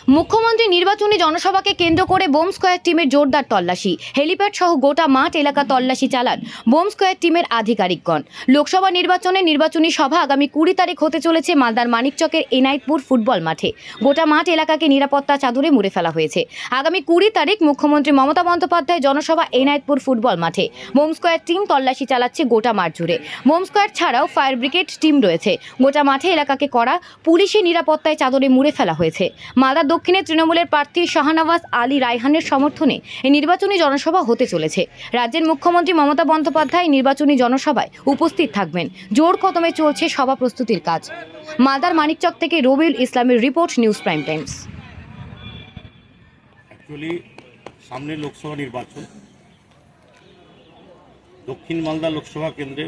মুখ্যমন্ত্রী নির্বাচনী জনসভাকে কেন্দ্র করে বোম স্কোয়ার টিমের জোরদার তল্লাশি। হেলিপ্যাড সহ গোটা মাঠ এলাকা তল্লাশি চালান বোম স্কোয়ার টিমের আধিকারিকগণ। লোকসভা নির্বাচনী সভা আগামী 20 তারিখ হতে চলেছে মালদার মানিকচকের এনায়েতপুর ফুটবল মাঠে। গোটা মাঠ এলাকাকে নিরাপত্তা চাদরে মুড়ে ফেলা হয়েছে। আগামী 20 তারিখ মুখ্যমন্ত্রী মমতা বন্দ্যোপাধ্যায় জনসভা এনায়েতপুর ফুটবল মাঠে। বোম স্কোয়ার টিম তল্লাশি চালাচ্ছে গোটা মাঠ জুড়ে। বোম স্কোয়ার ছাড়াও ফায়ার ব্রিগেড টিম রয়েছে। গোটা মাঠে এলাকাকে করা পুলিশি নিরাপত্তায় চাদরে মুড়ে ফেলা হয়েছে। মালদা দক্ষিণে তৃণমূলের প্রার্থী শাহনওয়াজ আলী রায়হানের সমর্থনে এই নির্বাচনী জনসভা হতে চলেছে। রাজ্যের মুখ্যমন্ত্রী মমতা বন্দ্যোপাধ্যায় নির্বাচনী জনসভায় উপস্থিত থাকবেন। জোর কদমে চলছে সভা প্রস্তুতির কাজ। মালদার মানিকচক থেকে রবিউল ইসলামের report, news prime Times. Actually সামনে লোকসভা নির্বাচন, দক্ষিণ মালদা লোকসভা কেন্দ্রে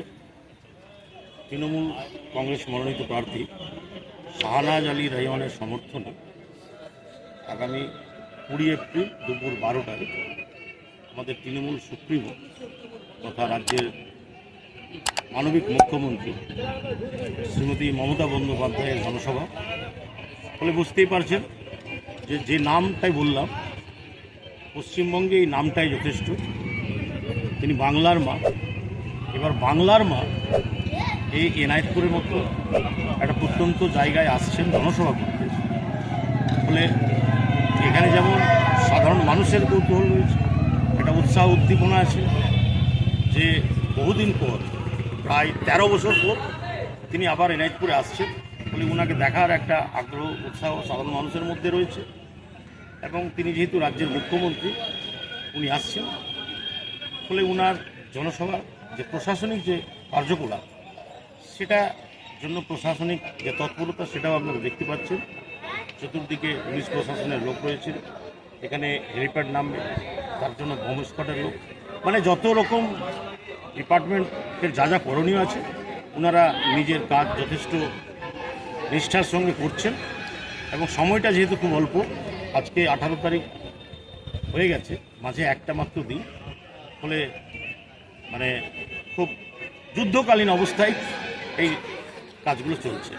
তৃণমূল কংগ্রেস মনোনীত প্রার্থী শাহনওয়াজ আলী রায়হানের সমর্থনে আগামী 20 এপ্রিল দুপুর 12টায় আমাদের তৃণমূল সুপ্রিমো তথা রাজ্যের মানবিক মুখ্যমন্ত্রী শ্রীমতী মমতা বন্দ্যোপাধ্যায়ের জনসভা। ফলে বুঝতেই পারছেন যে নামটাই বললাম, পশ্চিমবঙ্গে এই নামটাই যথেষ্ট। তিনি বাংলার মা। এবার বাংলার মা এই এনায়েতপুরের মতো একটা প্রত্যন্ত জায়গায় আসছেন জনসভা করতে। ফলে এখানে যেমন সাধারণ মানুষের কৌতূহল রয়েছে, একটা উৎসাহ উদ্দীপনা আছে যে বহুদিন পর, প্রায় 13 বছর পর তিনি আবার এনায়েতপুরে আসছেন। ফলে ওনাকে দেখার একটা আগ্রহ উৎসাহ সাধারণ মানুষের মধ্যে রয়েছে। এবং তিনি যেহেতু রাজ্যের মুখ্যমন্ত্রী, উনি আসছেন। ফলে ওনার জনসভা যে প্রশাসনিক যে কার্যকলাপ, সেটা জন্য প্রশাসনিক যে তৎপরতা সেটাও আপনারা দেখতে পাচ্ছেন। চতুর্দিকে পুলিশ প্রশাসনের লোক রয়েছে, এখানে হেলিপ্যাড নামবে, তার জন্য বোম স্কোয়াডের লোক, মানে যত রকম ডিপার্টমেন্টের যা যা করণীয় আছে ওনারা নিজের কাজ যথেষ্ট নিষ্ঠার সঙ্গে করছেন। এবং সময়টা যেহেতু খুব অল্প, আজকে 18 তারিখ হয়ে গেছে, মাঝে একটা মাত্র দিন। ফলে মানে খুব যুদ্ধকালীন অবস্থায় এই কাজগুলো চলছে।